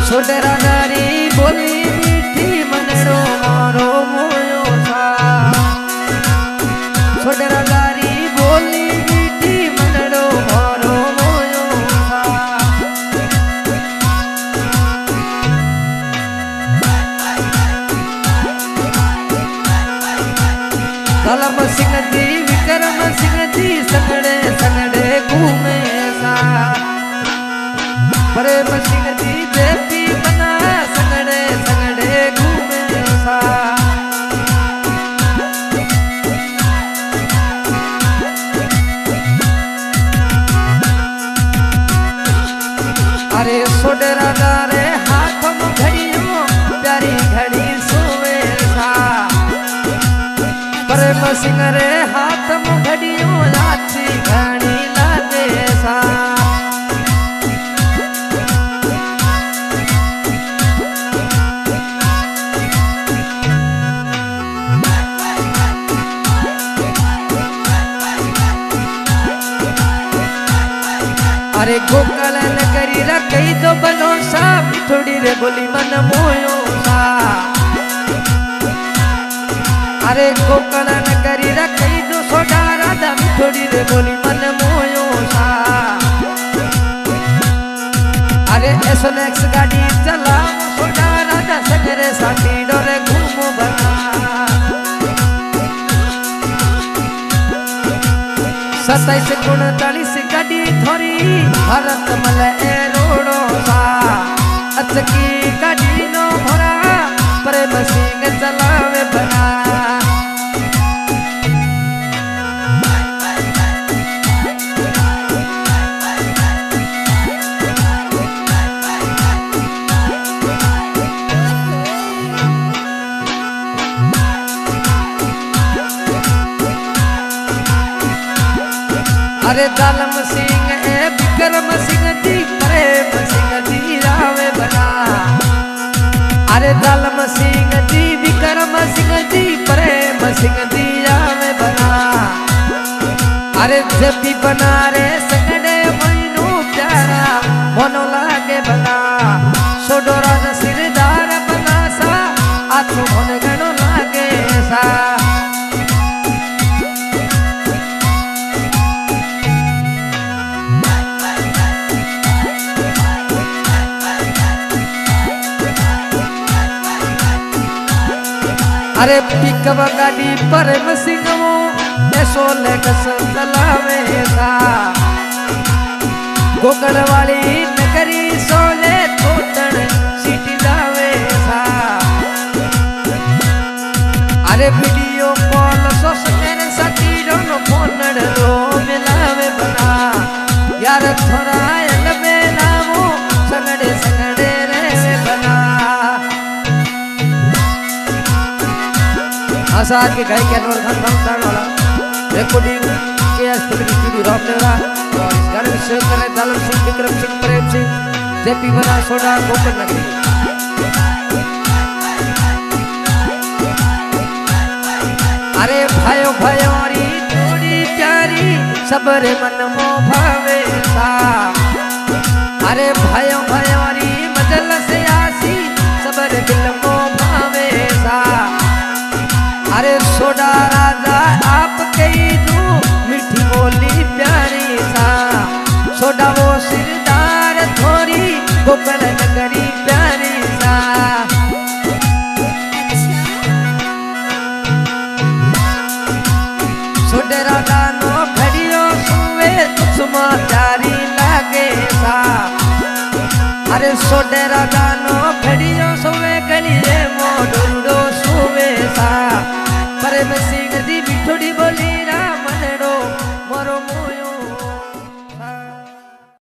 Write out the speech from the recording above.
छोटेरा नारी बोली मीठी मनड़ो मारो मोयो सा छोटेरा नारी बोली मीठी मनड़ो मारो मोयो सा कलम सिंह जी विक्रम सिंह जी संगड़े संगड़े घूमे सा प्रेम सिंह जी देवी बना संगड़े संगड़े घूमे सा अरे सोडेरा दारे हाथ में घड़ियों प्यारी घड़ी सोवे सा प्रेम सिंह रे हाथ में घड़ियों अच्छी घड़ी लागे सा अरे गोकल नगरी रखई तो बनो सा थोड़ी रे बोली मन मोयो सा अरे गोकल नगरी रखई तो सोडा राधा थोड़ी रे बोली मन मोयो सा अरे एसोनेक्स गाड़ी चला सोडा राधा सगरे साथी डोरे घूमो बना 27 गाड़ी थोड़ी भारत मल रोडो सा अचकी गाड़ी नो भरा प्रेम सिंह चलावे बना अरे दालम सिंह ए विक्रम सिंह जी प्रेम सिंह जी रावे बना अरे दालम सिंह जी विक्रम सिंह जी प्रेम सिंह जी रावे बना अरे जब भी बना रे संगड़े महीनू प्यारा मोनो लागे बना सोडोरा न सिरदार बना सा आँखों मन गणो लागे सा अरे पिकअप गाड़ी प्रेम सिंह वो ऐसो लेकस चलावे सा गोकड़ वाली नगरी सोले तोतन सीटी जावे सा अरे वीडियो कॉल सोस मेरे साथी दोनों फोन रो मिलावे बना यार थोड़ा लबे नामो संगड़े संगड़े रे बना आसाद के गाय के अनवर खान खान वाला रिकॉर्डिंग के अस्पताल की रामदेवरा और इस गाने में सहयोग कर रहे दालम सिंह विक्रम सिंह प्रेम सिंह जेपी बना सोडा गोकल नगरी अरे भाइयों भाइयों थोड़ी प्यारी सबरे मन मो भावे सा अरे भाइयों भाइयों मजल से आसी सबरे दिल मो भावे सा अरे सोडा राजा आप कही दू मीठी बोली प्यारी सा सोडा वो सिरदार थोड़ी गोकल नगरी प्यारी सा सोडे राजा नो घड़ियों सुवे तुझमा प्यारी लागे सा अरे सोडे राजा नो घड़ियों सुवे गलिए मोड़